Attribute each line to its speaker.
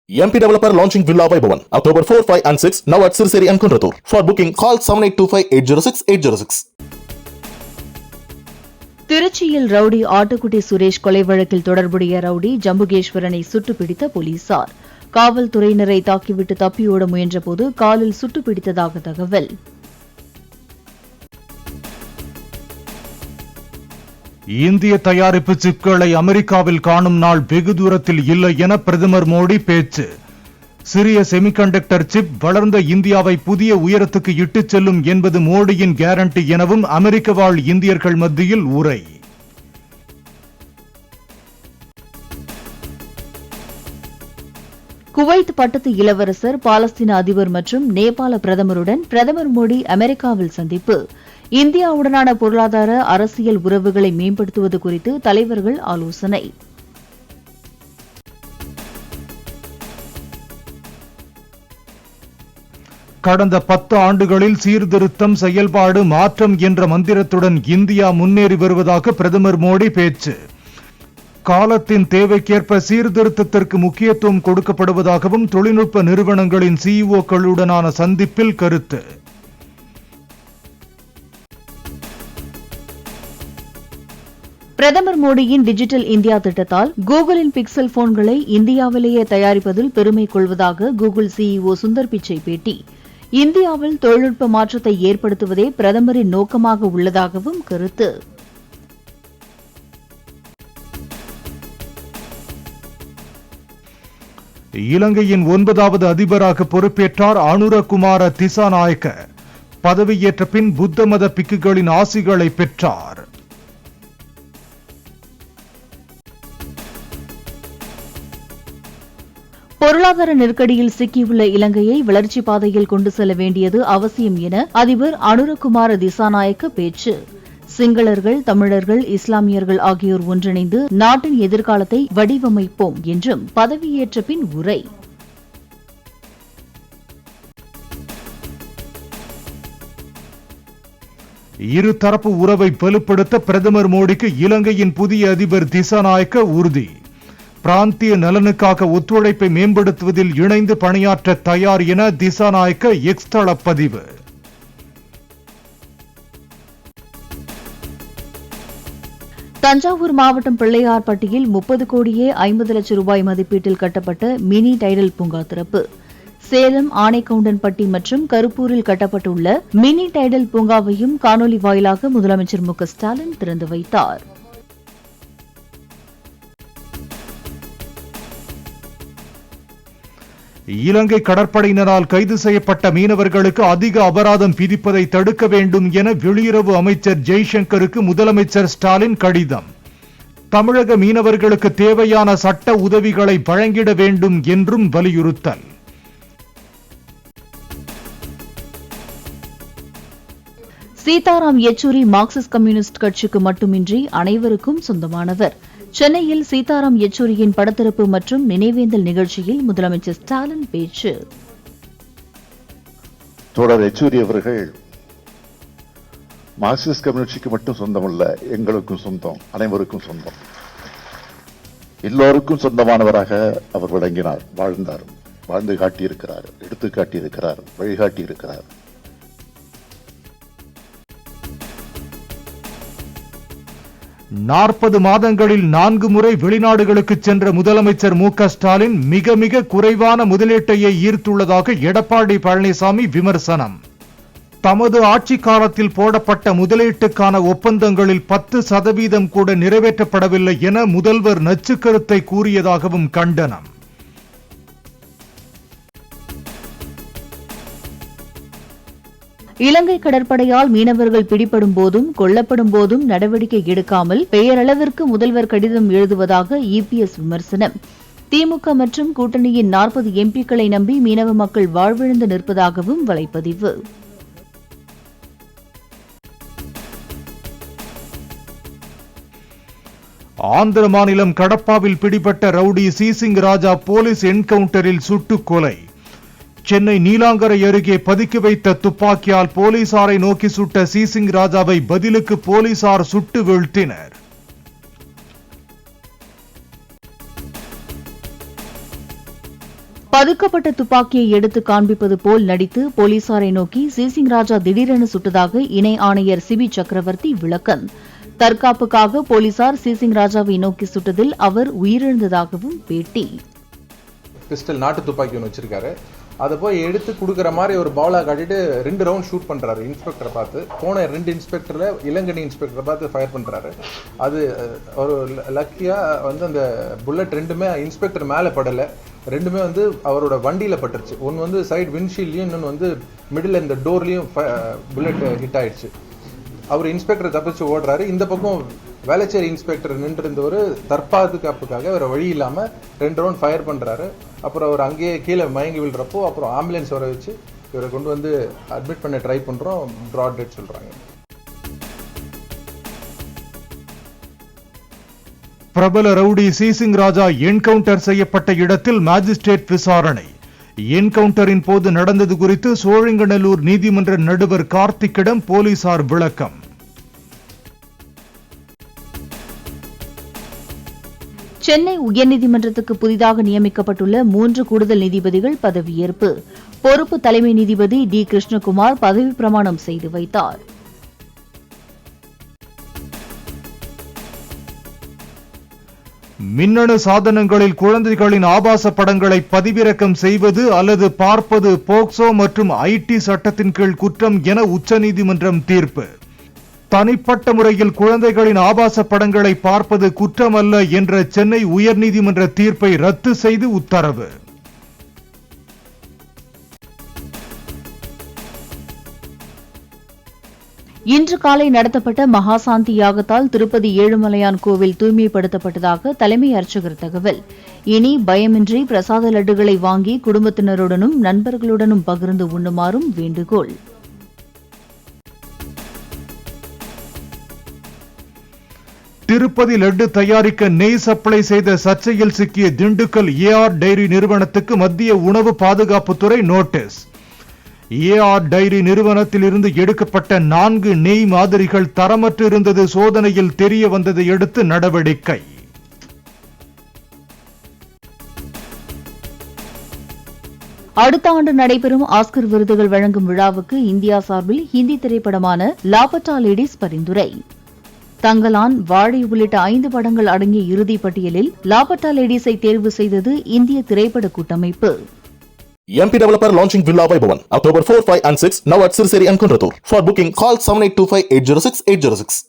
Speaker 1: MP Developer launching Villa Vaibhavan October 4, 5 and 6 now at Sirseri and Kundratur. For booking call 7825-806-806.
Speaker 2: திருச்சியில் rowdy ஆட்டுக்குட்டி சுரேஷ் கொலை வழக்கில் தொடர்புடைய rowdy ஜம்புகேஸ்வரனை சுட்டுப்பிடித்த போலீசார் காவல்துறையினரை தாக்கிவிட்டு தப்பியோட முயன்றபோது காலில் சுட்டுப்பிடித்ததாக தகவல்.
Speaker 3: இந்திய தயாரிப்பு சிப்களை அமெரிக்காவில் காணும் நாள் வெகு தூரத்தில் இல்லை என பிரதமர் மோடி பேச்சு. சிறிய செமிகண்டக்டர் சிப் வளர்ந்த இந்தியாவை புதிய உயரத்துக்கு இட்டுச் செல்லும் என்பது மோடியின் கேரண்டி எனவும் அமெரிக்க வாழ் இந்தியர்கள் மத்தியில் உரை.
Speaker 2: குவைத் பட்டத்து இளவரசர், பாலஸ்தீன அதிபர் மற்றும் நேபாள பிரதமருடன் பிரதமர் மோடி அமெரிக்காவில் சந்திப்பு. இந்தியாவுடனான பொருளாதார அரசியல் உறவுகளை மேம்படுத்துவது குறித்து தலைவர்கள் ஆலோசனை.
Speaker 3: கடந்த 10 ஆண்டுகளில் சீர்திருத்தம், செயல்பாடு, மாற்றம் என்ற மந்திரத்துடன் இந்தியா முன்னேறி வருவதாக பிரதமர் மோடி பேச்சு. காலத்தின் தேவைக்கேற்ப சீர்திருத்தத்திற்கு முக்கியத்துவம் கொடுக்கப்படுவதாகவும் தொழில்நுட்ப நிறுவனங்களின் சிஇஓக்களுடனான சந்திப்பில் கருத்து.
Speaker 2: பிரதமர் மோடியின் டிஜிட்டல் இந்தியா திட்டத்தால் கூகுளின் பிக்சல் போன்களை இந்தியாவிலேயே தயாரிப்பதில் பெருமை கொள்வதாக கூகுள் சிஇஓ சுந்தர் பிச்சை பேட்டி. இந்தியாவில் தொழில்நுட்ப மாற்றத்தை ஏற்படுத்துவதே பிரதமரின் நோக்கமாக உள்ளதாகவும் கருத்து.
Speaker 3: இலங்கையின் 9வது அதிபராக பொறுப்பேற்றார் அனுரகுமார திசாநாயக்க. பதவியேற்ற பின் புத்த மத பிக்குகளின் ஆசிகளை பெற்றார்.
Speaker 2: பொருளாதார நெருக்கடியில் சிக்கியுள்ள இலங்கையை வளர்ச்சிப் பாதையில் கொண்டு செல்ல வேண்டியது அவசியம் என அதிபர் அனுரகுமார திசாநாயக்க பேச்சு. சிங்களர்கள், தமிழர்கள், இஸ்லாமியர்கள் ஆகியோர் ஒன்றிணைந்து நாட்டின் எதிர்காலத்தை வடிவமைப்போம் என்றும் பதவியேற்ற பின் உரை.
Speaker 3: இருதரப்பு உறவை வலுப்படுத்த பிரதமர் மோடிக்கு இலங்கையின் புதிய அதிபர் திசாநாயக்க உறுதி. பிராந்திய நலனுக்காக ஒத்துழைப்பை மேம்படுத்துவதில் இணைந்து பணியாற்ற தயார் என திசாநாயக்க எக்ஸ் தள பதிவு.
Speaker 2: தஞ்சாவூர் மாவட்டம் பிள்ளையார்பட்டியில் 30 கோடியே 50 லட்சம் ரூபாய் மதிப்பீட்டில் கட்டப்பட்ட மினி டைடல் பூங்கா திறப்பு. சேலம், ஆனைக்கவுண்டன்பட்டி மற்றும் கருப்பூரில் கட்டப்பட்டுள்ள மினி டைடல் பூங்காவையும் காணொலி வாயிலாக முதலமைச்சர் மு க ஸ்டாலின் திறந்து வைத்தார்.
Speaker 3: இலங்கை கடற்படையினரால் கைது செய்யப்பட்ட மீனவர்களுக்கு அதிக அபராதம் விதிப்பதை தடுக்க வேண்டும் என வெளியுறவு அமைச்சர் ஜெய்சங்கருக்கு முதலமைச்சர் ஸ்டாலின் கடிதம். தமிழக மீனவர்களுக்கு தேவையான சட்ட உதவிகளை வழங்கிட வேண்டும் என்றும் வலியுறுத்தல்.
Speaker 2: சீதாராம் யெச்சூரி மார்க்சிஸ்ட் கம்யூனிஸ்ட் கட்சிக்கு மட்டுமின்றி அனைவருக்கும் சொந்தமானவர். சென்னையில் சீதாராம் யெச்சூரியின் படத்திறப்பு மற்றும் நினைவேந்தல் நிகழ்ச்சியில் முதலமைச்சர் ஸ்டாலின் பேச்சு.
Speaker 4: தோழர் யெச்சூரி அவர்கள் மார்க்சிஸ்ட் கம்யூனிஸ்டுக்கு மட்டும் சொந்தமல்ல, எங்களுக்கும் சொந்தம், அனைவருக்கும் சொந்தம், எல்லோருக்கும் சொந்தமானவராக அவர் விளங்கினார், வாழ்ந்தார், வாழ்ந்து காட்டியிருக்கிறார், எடுத்து காட்டியிருக்கிறார், வழிகாட்டியிருக்கிறார்.
Speaker 3: நாற்பது மாதங்களில் 4 முறை வெளிநாடுகளுக்கு சென்ற முதலமைச்சர் மு க ஸ்டாலின் மிக மிக குறைவான முதலீட்டையே ஈர்த்துள்ளதாக எடப்பாடி பழனிசாமி விமர்சனம். தமது ஆட்சி காலத்தில் போடப்பட்ட முதலீட்டுக்கான ஒப்பந்தங்களில் 10% கூட நிறைவேற்றப்படவில்லை என முதல்வர் நச்சுக்கருத்தை கூறியதாகவும் கண்டனம்.
Speaker 2: இலங்கை கடற்படையால் மீனவர்கள் பிடிபடும் போதும் கொல்லப்படும் போதும் நடவடிக்கை எடுக்காமல் பெயரளவிற்கு முதல்வர் கடிதம் எழுதுவதாக இபிஎஸ் விமர்சனம். திமுக மற்றும் கூட்டணியின் 40 எம்பிக்களை நம்பி மீனவ மக்கள் வாழ்விழந்து நிற்பதாகவும் வலைப்பதிவு.
Speaker 3: ஆந்திர மாநிலம் கடப்பாவில் பிடிபட்ட ரவுடி சீசிங் ராஜா போலீஸ் என்கவுண்டரில் சுட்டுக் கொலை. சென்னை நீலாங்கரை அருகே பதுக்கி வைத்த துப்பாக்கியால் போலீசாரை நோக்கி சுட்ட சீசிங் ராஜாவை பதிலுக்கு போலீசார் சுட்டு வீழ்த்தினர்.
Speaker 2: பதுக்கப்பட்ட துப்பாக்கியை எடுத்து காண்பிப்பது போல் நடித்து போலீசாரை நோக்கி சிசிங் ராஜா திடீரென சுட்டதாக இணை ஆணையர் சிபி சக்கரவர்த்தி விளக்கம். தற்காப்புக்காக போலீசார் சிசிங் ராஜாவை நோக்கி சுட்டதில் அவர் உயிரிழந்ததாகவும் பேட்டி.
Speaker 5: பிஸ்டல் நாட்டு துப்பாக்கி ஒன்று வச்சிருக்காரு. அதை போய் எடுத்து கொடுக்குற மாதிரி ஒரு பாலா காட்டிட்டு 2 ரவுண்ட் ஷூட் பண்ணுறாரு. இன்ஸ்பெக்டரை பார்த்து போன 2 இன்ஸ்பெக்டரில் இளங்கனி இன்ஸ்பெக்டரை பார்த்து ஃபயர் பண்ணுறாரு. அது ஒரு லக்கியாக அந்த புல்லட் 2மே இன்ஸ்பெக்டர் மேலே படலை. 2மே அவரோட வண்டியில் பட்டுருச்சு. ஒன்று சைடு விண்ட்ஷீல்ட்லையும், இன்னொன்று மிடில் இந்த டோர்லேயும் புல்லட் ஹிட் ஆயிடுச்சு. அவர் இன்ஸ்பெக்டர் தப்பிச்சு ஓடுறாரு. இந்த பக்கம் வேளச்சேரி இன்ஸ்பெக்டர் நின்றிருந்த ஒரு தற்பாதுகாப்புக்காக வேறு வழி இல்லாமல் 2 ரவுண்ட் ஃபயர் பண்ணுறாரு. அப்புறம் அவர் அங்கேயே கீழே மயங்கி விழுறப்போ அப்புறம் ஆம்புலன்ஸ் வர வச்சு இவரை கொண்டு அட்மிட் பண்ண ட்ரை பண்ணுறோம். ப்ராட் டெட் சொல்கிறாங்க.
Speaker 3: பிரபல ரவுடி சிசிங் ராஜா என்கவுண்டர் செய்யப்பட்ட இடத்தில் மாஜிஸ்ட்ரேட் விசாரணை. என்கவுண்டரின் போது நடந்தது குறித்து சோழிங்கநல்லூர் நீதிமன்ற நடுவர் கார்த்திக்கிடம் போலீசார் விளக்கம்.
Speaker 2: சென்னை உயர்நீதிமன்றத்துக்கு புதிதாக நியமிக்கப்பட்டுள்ள 3 கூடுதல் நீதிபதிகள் பதவியேற்பு. பொறுப்பு தலைமை நீதிபதி டி. கிருஷ்ணகுமார் பதவி பிரமாணம் செய்து வைத்தார்.
Speaker 3: மின்னணு சாதனங்களில் குழந்தைகளின் ஆபாச படங்களை பதிவிறக்கம் செய்வது அல்லது பார்ப்பது போக்சோ மற்றும் ஐடி சட்டத்தின் கீழ் குற்றம் என உச்சநீதிமன்றம் தீர்ப்பு. தனிப்பட்ட முறையில் குழந்தைகளின் ஆபாச படங்களை பார்ப்பது குற்றமல்ல என்ற சென்னை உயர்நீதிமன்ற தீர்ப்பை ரத்து செய்து உத்தரவு.
Speaker 2: இன்று காலை நடத்தப்பட்ட மகாசாந்தி யாகத்தால் திருப்பதி ஏழுமலையான் கோவில் தூய்மைப்படுத்தப்பட்டதாக தலைமை அர்ச்சகர் தகவல். இனி பயமின்றி பிரசாத லட்டுகளை வாங்கி குடும்பத்தினருடனும் நண்பர்களுடனும் பகிர்ந்து உண்ணுமாறும் வேண்டுகோள்.
Speaker 3: திருப்பதி லட்டு தயாரிக்க நெய் சப்ளை செய்த சர்ச்சையில் சிக்கிய திண்டுக்கல் ஏஆர் டைரி நிறுவனத்துக்கு மத்திய உணவு பாதுகாப்புத்துறை நோட்டீஸ். ஏஆர் டைரி நிறுவனத்தில் இருந்து எடுக்கப்பட்ட 4 நெய் மாதிரிகள் தரமற்று இருந்தது சோதனையில் தெரிய வந்ததை அடுத்து நடவடிக்கை.
Speaker 2: அடுத்த ஆண்டு நடைபெறும் ஆஸ்கர் விருதுகள் வழங்கும் விழாவுக்கு இந்தியா சார்பில் ஹிந்தி திரைப்படமான லாபட்டா லேடிஸ் பரிந்துரை. தங்கலான், வாழை உள்ளிட்ட 5 படங்கள் அடங்கிய இறுதிப் பட்டியலில் லாபட்டா லேடிஸை தேர்வு செய்தது இந்திய திரைப்பட கூட்டமைப்பு.
Speaker 1: MP Developer launching Villa Vaibhavan October 4, 5 and 6 now at Sirseri and Kunratur. For booking call 7825 806 806.